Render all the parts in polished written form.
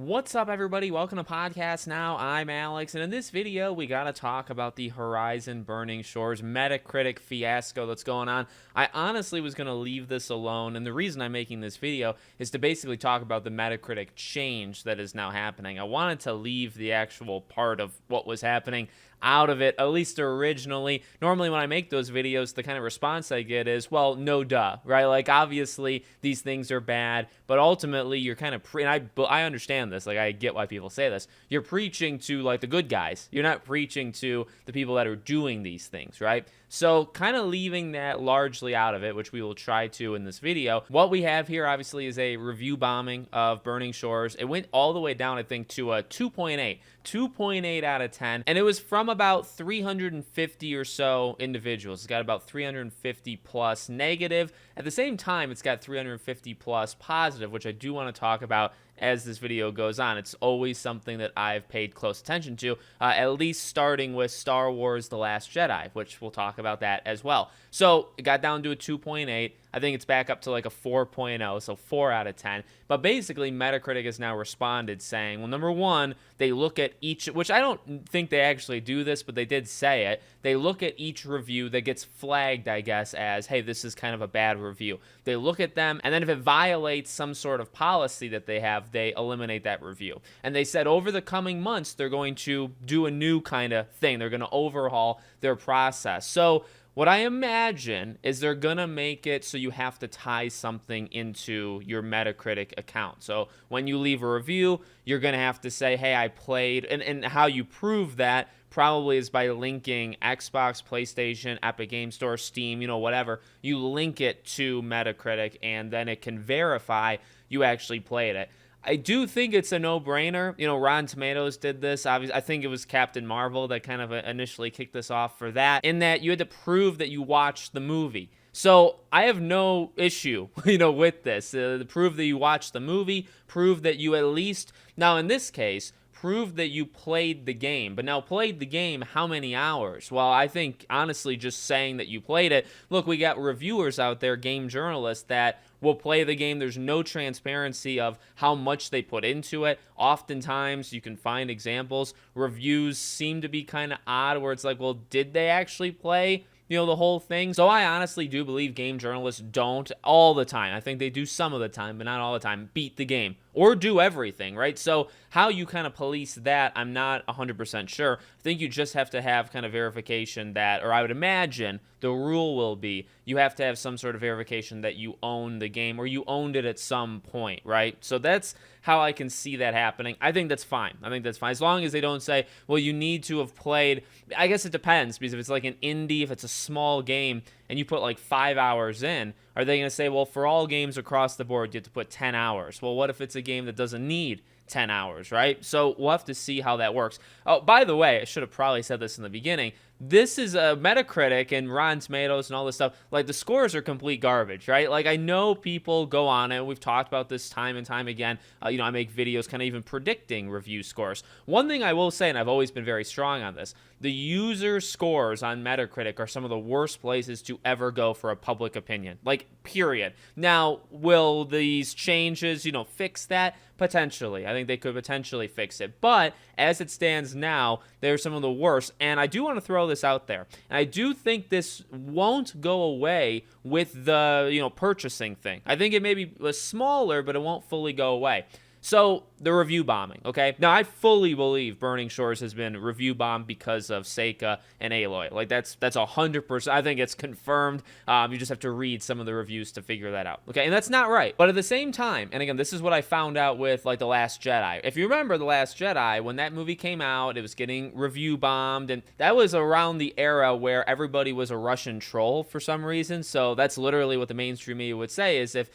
What's up, everybody? Welcome to Podcast Now. I'm Alex, and in this video, we got to talk about the Horizon Burning Shores Metacritic fiasco that's going on. I honestly was going to leave this alone, and the reason I'm making this video is to basically talk about the Metacritic change that is now happening. I wanted to leave the actual part of what was happening out of it, at least originally. Normally when I make those videos, the kind of response I get is, well, no duh, right? Like, obviously these things are bad, but ultimately you're kind of and I understand this, like, I get why people say this. You're preaching to, like, the good guys. You're not preaching to the people that are doing these things, right? So kind of leaving that largely out of it, which we will try to in this video. What we have here, obviously, is a review bombing of Burning Shores. It went all the way down, I think, to a 2.8 out of 10, and it was from about 350 or so individuals. It's got about 350 plus negative. At the same time, it's got 350 plus positive, which I do want to talk about as this video goes on. It's always something that I've paid close attention to, at least starting with Star Wars The Last Jedi, which we'll talk about that as well. So it got down to a 2.8. I think it's back up to like a 4.0, so 4 out of 10. But basically, Metacritic has now responded saying, well, number one, they look at each, which I don't think they actually do this, but they did say it. They look at each review that gets flagged, I guess, as, hey, this is kind of a bad review. They look at them, and then if it violates some sort of policy that they have, they eliminate that review. And they said over the coming months, they're going to do a new kind of thing. They're going to overhaul their process. So what I imagine is they're going to make it so you have to tie something into your Metacritic account. So when you leave a review, you're going to have to say, hey, I played, and how you prove that probably is by linking Xbox, PlayStation, Epic Game Store, Steam, whatever. You link it to Metacritic, and then it can verify you actually played it. I do think it's a no-brainer. Rotten Tomatoes did this. Obviously, I think it was Captain Marvel that kind of initially kicked this off for that, in that you had to prove that you watched the movie. So I have no issue, with this. Prove that you watched the movie, prove that you at least, now in this case, prove that you played the game. But now, played the game how many hours? Well, I think, honestly, just saying that you played it, look, we got reviewers out there, game journalists, that will play the game. There's no transparency of how much they put into it. Oftentimes, you can find examples. Reviews seem to be kind of odd, where it's like, well, did they actually play the whole thing? So I honestly do believe game journalists don't all the time. I think they do some of the time, but not all the time, beat the game or do everything, right? So how you kind of police that, I'm not 100% sure. I think you just have to have kind of verification that, or I would imagine the rule will be, you have to have some sort of verification that you own the game or you owned it at some point, right? So that's how I can see that happening. I think that's fine. As long as they don't say, well, you need to have played, I guess it depends, because if it's like an indie, if it's a small game and you put like 5 hours in, are they going to say, well, for all games across the board, you have to put 10 hours? Well, what if it's a game that doesn't need 10 hours, right? So we'll have to see how that works. Oh, by the way, I should have probably said this in the beginning. This is a Metacritic and Rotten Tomatoes and all this stuff. Like, the scores are complete garbage, right? Like, I know people go on it. We've talked about this time and time again. I make videos kind of even predicting review scores. One thing I will say, and I've always been very strong on this, the user scores on Metacritic are some of the worst places to ever go for a public opinion. Like, period. Now, will these changes, fix that? Potentially. I think they could potentially fix it. But as it stands now, they're some of the worst. And I do want to throw this out there. And I do think this won't go away with the, purchasing thing. I think it may be smaller, but it won't fully go away. So, the review bombing, okay? Now, I fully believe Burning Shores has been review bombed because of Seika and Aloy. Like, that's 100%. I think it's confirmed. You just have to read some of the reviews to figure that out, okay? And that's not right. But at the same time, and again, this is what I found out with, like, The Last Jedi. If you remember The Last Jedi, when that movie came out, it was getting review bombed, and that was around the era where everybody was a Russian troll for some reason. So that's literally what the mainstream media would say, is if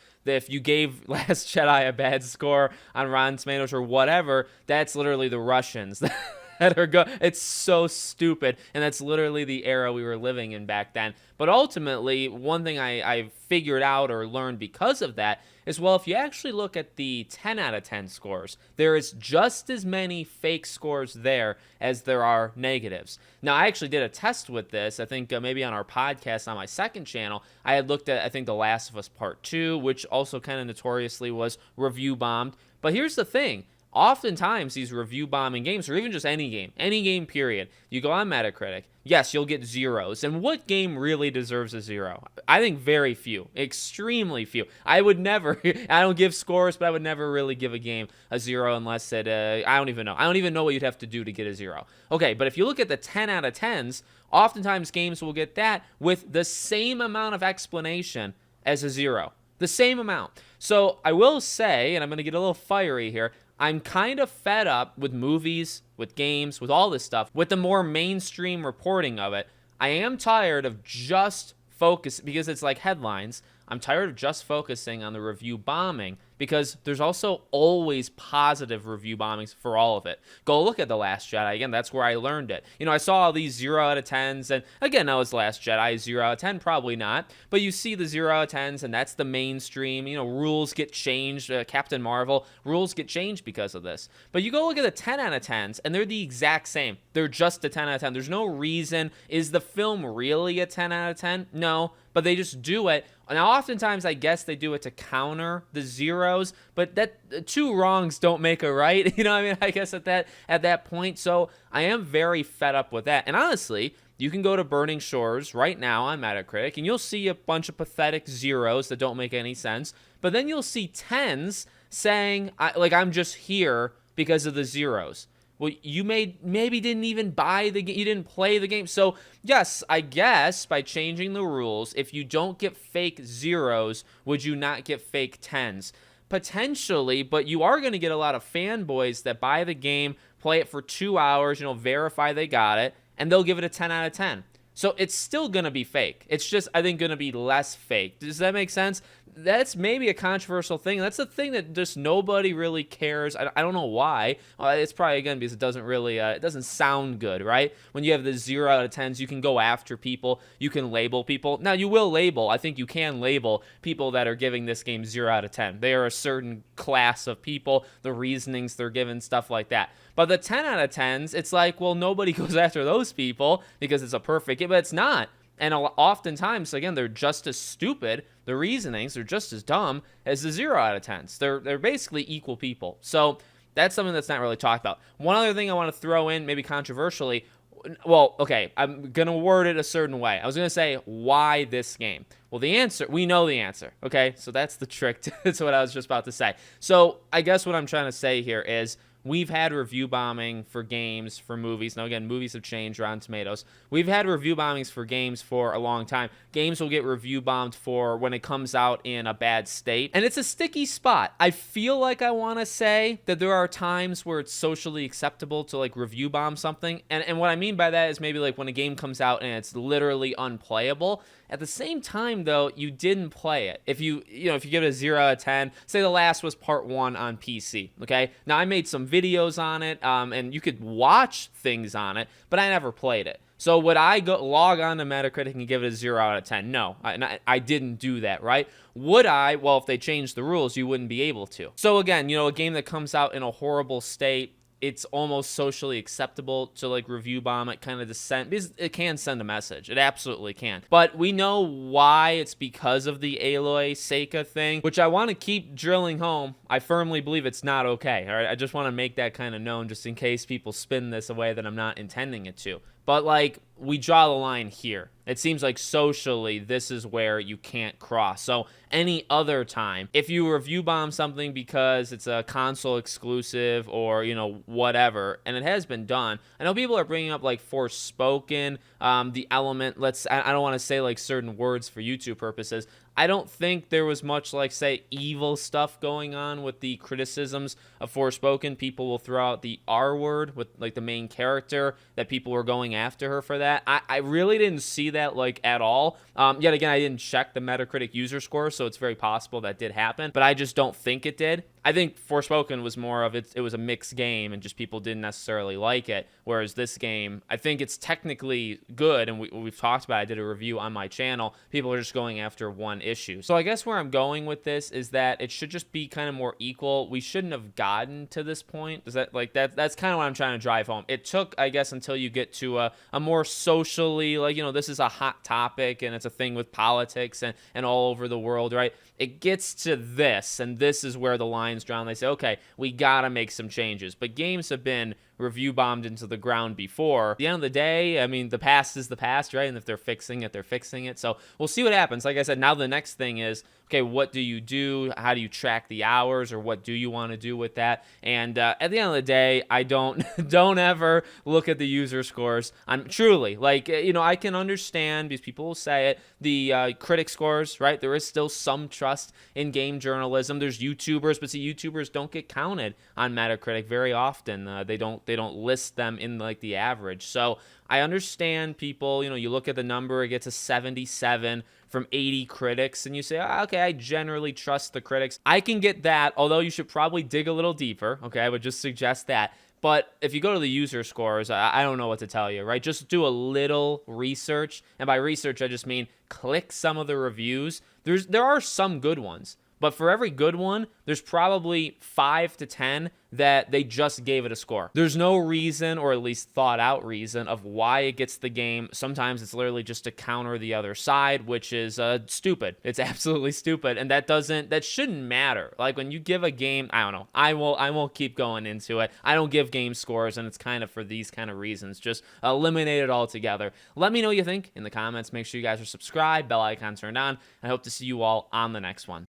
you gave Last Jedi a bad score on Rotten Tomatoes or whatever, that's literally the Russians that are it's so stupid, and that's literally the era we were living in back then. But ultimately, one thing I figured out or learned because of that is, well, if you actually look at the 10 out of 10 scores, there is just as many fake scores there as there are negatives. Now, I actually did a test with this. I think maybe on our podcast on my second channel, I had looked at, I think, The Last of Us Part 2, which also kind of notoriously was review bombed. But here's the thing. oftentimes these review bombing games, or even just any game period, you go on Metacritic, yes, you'll get zeros. And what game really deserves a zero? I think very few, extremely few. I would never, I don't give scores, but I would never really give a game a zero unless it, I don't even know. I don't even know what you'd have to do to get a zero. Okay, but if you look at the 10 out of 10s, oftentimes games will get that with the same amount of explanation as a zero. The same amount. So I will say, and I'm going to get a little fiery here, I'm kind of fed up with movies, with games, with all this stuff, with the more mainstream reporting of it. I am tired of just focus, because it's like headlines, I'm tired of just focusing on the review bombing, because there's also always positive review bombings for all of it. Go look at The Last Jedi. Again, that's where I learned it. I saw all these 0 out of 10s, and again, that was The Last Jedi, 0 out of 10, probably not. But you see the 0 out of 10s, and that's the mainstream. Rules get changed. Captain Marvel, rules get changed because of this. But you go look at the 10 out of 10s, and they're the exact same. They're just a 10 out of 10. There's no reason. Is the film really a 10 out of 10? No, but they just do it. Now, oftentimes, I guess they do it to counter the zeros, but that two wrongs don't make a right. I guess at that point. So I am very fed up with that. And honestly, you can go to Burning Shores right now on Metacritic, and you'll see a bunch of pathetic zeros that don't make any sense. But then you'll see 10s saying, I'm just here because of the zeros. Well, you maybe didn't even buy the game. You didn't play the game. So, yes, I guess by changing the rules, if you don't get fake zeros, would you not get fake 10s? Potentially, but you are going to get a lot of fanboys that buy the game, play it for 2 hours, verify they got it, and they'll give it a 10 out of 10. So it's still going to be fake. It's just, I think, going to be less fake. Does that make sense? That's maybe a controversial thing. That's a thing that just nobody really cares. I don't know why. It's probably, again, because it doesn't really, it doesn't sound good, right? When you have the 0 out of 10s, you can go after people. You can label people. Now, you will label. I think you can label people that are giving this game 0 out of 10. They are a certain class of people, the reasonings they're given, stuff like that. But the 10 out of 10s, it's like, well, nobody goes after those people because it's a perfect game, but it's not. And oftentimes, again, they're just as stupid. The reasonings are just as dumb as the 0 out of 10s. They're basically equal people. So that's something that's not really talked about. One other thing I want to throw in, maybe controversially, well, okay, I'm going to word it a certain way. I was going to say, why this game? Well, the answer, we know the answer, okay? So that's the trick. That's what I was just about to say. So I guess what I'm trying to say here is, we've had review bombing for games, for movies. Now, again, movies have changed, Rotten Tomatoes. We've had review bombings for games for a long time. Games will get review bombed for when it comes out in a bad state. And it's a sticky spot. I feel like I want to say that there are times where it's socially acceptable to, review bomb something. And what I mean by that is maybe, when a game comes out and it's literally unplayable. At the same time, though, you didn't play it. If you give it a 0 out of 10, say The Last was part 1 on PC, okay? Now, I made some videos on it, and you could watch things on it, but I never played it. So would I log on to Metacritic and give it a 0 out of 10? No, I didn't do that, right? Would I? Well, if they changed the rules, you wouldn't be able to. So again, a game that comes out in a horrible state, it's almost socially acceptable to review bomb it, kind of to send, because it can send a message. It absolutely can. But we know why. It's because of the Aloy Seika thing, which I want to keep drilling home. I firmly believe it's not okay. All right, I just want to make that kind of known, just in case people spin this a way that I'm not intending it to. But we draw the line here. It seems like socially, this is where you can't cross. So any other time, if you review bomb something because it's a console exclusive or, whatever, and it has been done. I know people are bringing up Forspoken, the element, I don't want to say certain words for YouTube purposes. I don't think there was much say evil stuff going on with the criticisms of Forspoken. People will throw out the R word with the main character, that people were going after her for that. I really didn't see that at all. Yet again, I didn't check the Metacritic user score, so it's very possible that did happen, but I just don't think it did. I think Forspoken was more of it was a mixed game and just people didn't necessarily like it, whereas this game, I think it's technically good, and we've talked about it. I did a review on my channel. People are just going after one issue. So I guess where I'm going with this is that it should just be kind of more equal. We shouldn't have gotten to this point. Is that that's kind of what I'm trying to drive home. It took, I guess, until you get to a more socially, this is a hot topic and it's a thing with politics and all over the world, right? It gets to this, and this is where the line experience drawn, they say, okay, we gotta make some changes. But games have been review bombed into the ground before. At the end of the day, I mean, the past is the past, right? And if they're fixing it, they're fixing it. So we'll see what happens. Like I said, now the next thing is, okay, what do you do? How do you track the hours, or what do you want to do with that? And at the end of the day, I don't ever look at the user scores. I'm truly like, I can understand because people will say it. The critic scores, right? There is still some trust in game journalism. There's YouTubers, but see, YouTubers don't get counted on Metacritic very often. They don't list them in like the average. So I understand people, you look at the number, it gets a 77 from 80 critics, and you say, okay, I generally trust the critics. I can get that, although you should probably dig a little deeper, okay? I would just suggest that. But if you go to the user scores, I don't know what to tell you, right? Just do a little research. And by research, I just mean click some of the reviews. There are some good ones. But for every good one, there's probably 5 to 10 that they just gave it a score. There's no reason, or at least thought out reason, of why it gets the game. Sometimes it's literally just to counter the other side, which is stupid. It's absolutely stupid. And that shouldn't matter. Like when you give a game, I don't know. I won't keep going into it. I don't give game scores, and it's kind of for these kind of reasons. Just eliminate it altogether. Let me know what you think in the comments. Make sure you guys are subscribed, bell icon turned on. I hope to see you all on the next one.